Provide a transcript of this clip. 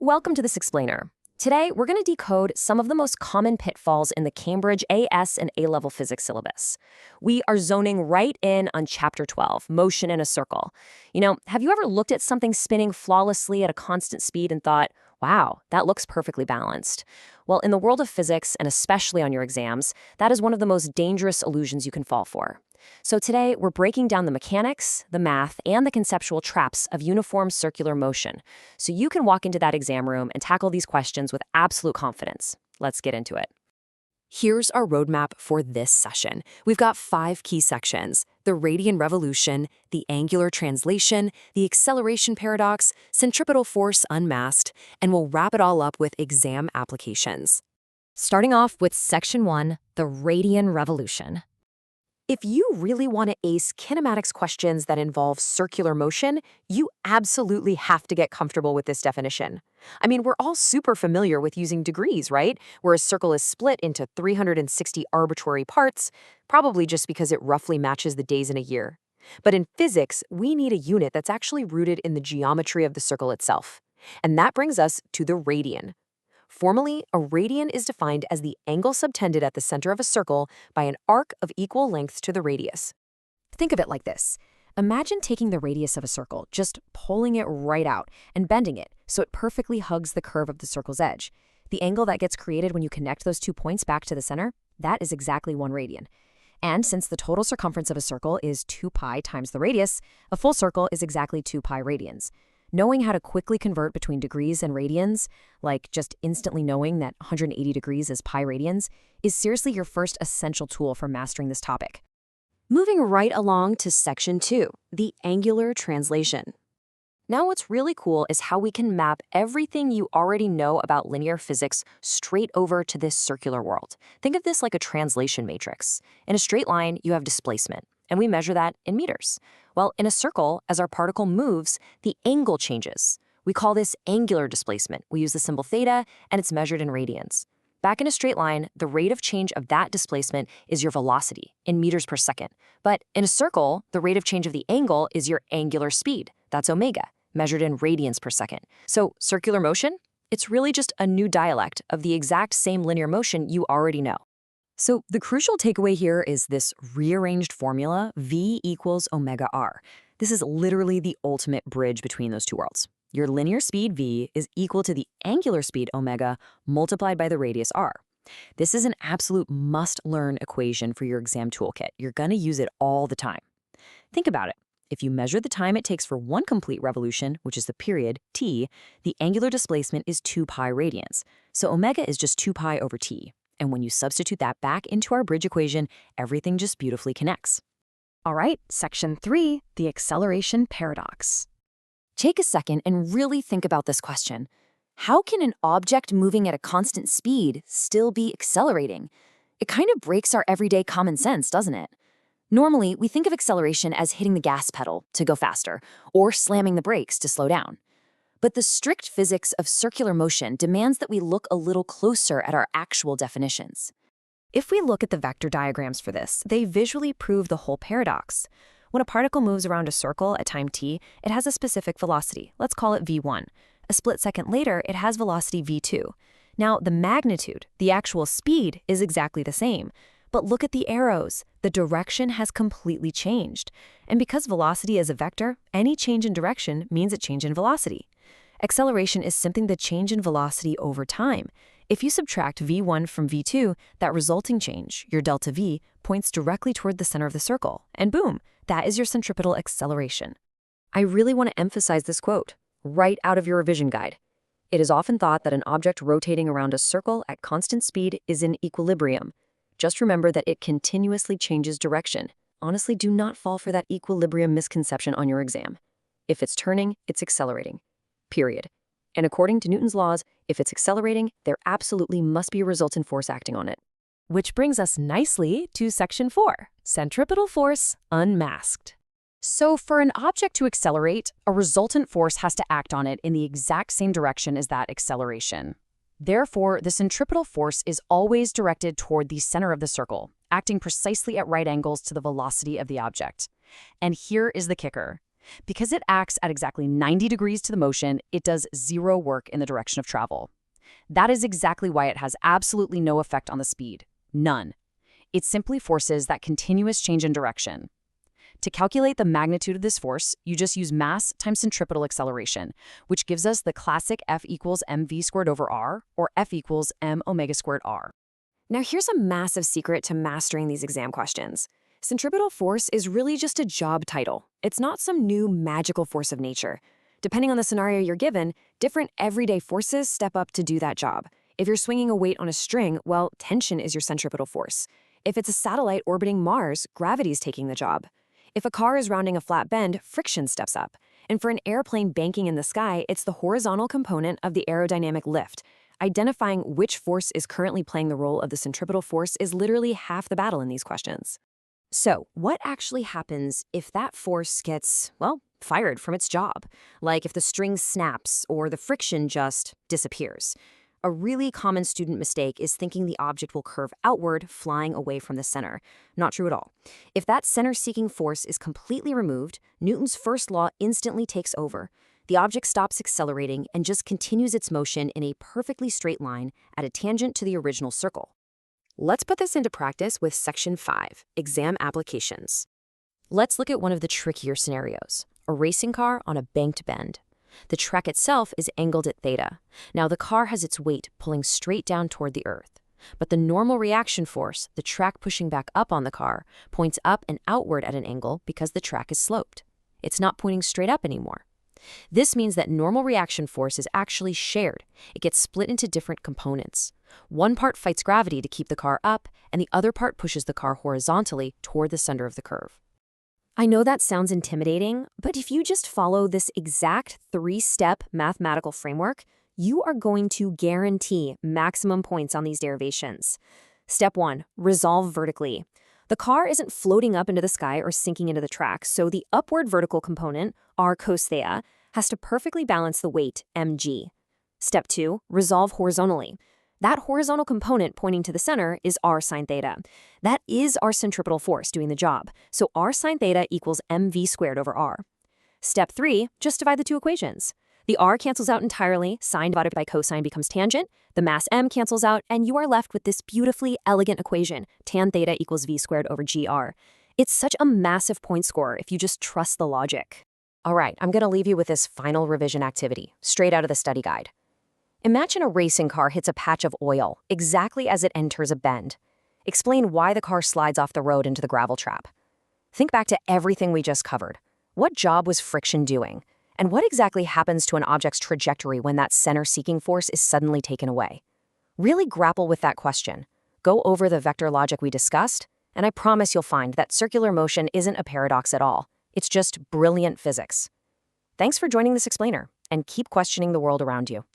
Welcome to this explainer. Today, we're going to decode some of the most common pitfalls in the Cambridge AS and A-level physics syllabus. We are zoning right in on Chapter 12, Motion in a Circle. Have you ever looked at something spinning flawlessly at a constant speed and thought, wow, that looks perfectly balanced? Well, in the world of physics, and especially on your exams, that is one of the most dangerous illusions you can fall for. So today, we're breaking down the mechanics, the math, and the conceptual traps of uniform circular motion, so you can walk into that exam room and tackle these questions with absolute confidence. Let's get into it. Here's our roadmap for this session. We've got 5 key sections: the radian revolution, the angular translation, the acceleration paradox, centripetal force unmasked, and we'll wrap it all up with exam applications. Starting off with Section 1, the radian revolution. If you really want to ace kinematics questions that involve circular motion, you absolutely have to get comfortable with this definition. We're all super familiar with using degrees, right? Where a circle is split into 360 arbitrary parts, probably just because it roughly matches the days in a year. But in physics, we need a unit that's actually rooted in the geometry of the circle itself. And that brings us to the radian. Formally, a radian is defined as the angle subtended at the center of a circle by an arc of equal length to the radius. Think of it like this. Imagine taking the radius of a circle, just pulling it right out and bending it so it perfectly hugs the curve of the circle's edge. The angle that gets created when you connect those 2 points back to the center, that is exactly 1 radian. And since the total circumference of a circle is 2 pi times the radius, a full circle is exactly 2 pi radians. Knowing how to quickly convert between degrees and radians, like just instantly knowing that 180 degrees is pi radians, is seriously your first essential tool for mastering this topic. Moving right along to Section 2, the angular translation. Now what's really cool is how we can map everything you already know about linear physics straight over to this circular world. Think of this like a translation matrix. In a straight line, you have displacement, and we measure that in meters. Well, in a circle, as our particle moves, the angle changes. We call this angular displacement. We use the symbol theta, and it's measured in radians. Back in a straight line, the rate of change of that displacement is your velocity, in meters per second. But in a circle, the rate of change of the angle is your angular speed. That's omega, measured in radians per second. So circular motion? It's really just a new dialect of the exact same linear motion you already know. So the crucial takeaway here is this rearranged formula, V equals omega r. This is literally the ultimate bridge between those two worlds. Your linear speed v is equal to the angular speed omega multiplied by the radius r. This is an absolute must-learn equation for your exam toolkit. You're going to use it all the time. Think about it. If you measure the time it takes for 1 complete revolution, which is the period, t, the angular displacement is 2 pi radians. So omega is just 2 pi over t. And when you substitute that back into our bridge equation, everything just beautifully connects. All right, Section 3, the acceleration paradox. Take a second and really think about this question. How can an object moving at a constant speed still be accelerating? It kind of breaks our everyday common sense, doesn't it? Normally, we think of acceleration as hitting the gas pedal to go faster, or slamming the brakes to slow down. But the strict physics of circular motion demands that we look a little closer at our actual definitions. If we look at the vector diagrams for this, they visually prove the whole paradox. When a particle moves around a circle at time t, it has a specific velocity. Let's call it v1. A split second later, it has velocity v2. Now, the magnitude, the actual speed, is exactly the same. But look at the arrows. The direction has completely changed. And because velocity is a vector, any change in direction means a change in velocity. Acceleration is simply the change in velocity over time. If you subtract v1 from v2, that resulting change, your delta v, points directly toward the center of the circle. And boom, that is your centripetal acceleration. I really want to emphasize this quote, right out of your revision guide. It is often thought that an object rotating around a circle at constant speed is in equilibrium. Just remember that it continuously changes direction. Honestly, do not fall for that equilibrium misconception on your exam. If it's turning, it's accelerating. Period. And according to Newton's laws, if it's accelerating, there absolutely must be a resultant force acting on it. Which brings us nicely to Section 4, centripetal force unmasked. So for an object to accelerate, a resultant force has to act on it in the exact same direction as that acceleration. Therefore, the centripetal force is always directed toward the center of the circle, acting precisely at right angles to the velocity of the object. And here is the kicker. Because it acts at exactly 90 degrees to the motion, it does zero work in the direction of travel. That is exactly why it has absolutely no effect on the speed. None. It simply forces that continuous change in direction. To calculate the magnitude of this force, you just use mass times centripetal acceleration, which gives us the classic F equals mv squared over r, or F equals m omega squared r. Now here's a massive secret to mastering these exam questions. Centripetal force is really just a job title. It's not some new magical force of nature. Depending on the scenario you're given, different everyday forces step up to do that job. If you're swinging a weight on a string, well, tension is your centripetal force. If it's a satellite orbiting Mars, gravity's taking the job. If a car is rounding a flat bend, friction steps up. And for an airplane banking in the sky, it's the horizontal component of the aerodynamic lift. Identifying which force is currently playing the role of the centripetal force is literally half the battle in these questions. So, what actually happens if that force gets, well, fired from its job? Like if the string snaps or the friction just disappears. A really common student mistake is thinking the object will curve outward, flying away from the center. Not true at all. If that center-seeking force is completely removed, Newton's first law instantly takes over. The object stops accelerating and just continues its motion in a perfectly straight line at a tangent to the original circle. Let's put this into practice with Section 5, Exam Applications. Let's look at one of the trickier scenarios, a racing car on a banked bend. The track itself is angled at theta. Now the car has its weight pulling straight down toward the earth. But the normal reaction force, the track pushing back up on the car, points up and outward at an angle because the track is sloped. It's not pointing straight up anymore. This means that normal reaction force is actually shared. It gets split into different components. One part fights gravity to keep the car up, and the other part pushes the car horizontally toward the center of the curve. I know that sounds intimidating, but if you just follow this exact 3-step mathematical framework, you are going to guarantee maximum points on these derivations. Step 1, resolve vertically. The car isn't floating up into the sky or sinking into the track, so the upward vertical component, r cos theta, has to perfectly balance the weight, mg. Step 2, resolve horizontally. That horizontal component pointing to the center is r sine theta. That is our centripetal force doing the job, so r sine theta equals mv squared over r. Step 3, just divide the two equations. The r cancels out entirely, sine divided by cosine becomes tangent, the mass m cancels out, and you are left with this beautifully elegant equation, tan theta equals v squared over gr. It's such a massive point score if you just trust the logic. All right, I'm going to leave you with this final revision activity, straight out of the study guide. Imagine a racing car hits a patch of oil exactly as it enters a bend. Explain why the car slides off the road into the gravel trap. Think back to everything we just covered. What job was friction doing? And what exactly happens to an object's trajectory when that center-seeking force is suddenly taken away? Really grapple with that question. Go over the vector logic we discussed, and I promise you'll find that circular motion isn't a paradox at all. It's just brilliant physics. Thanks for joining this explainer, and keep questioning the world around you.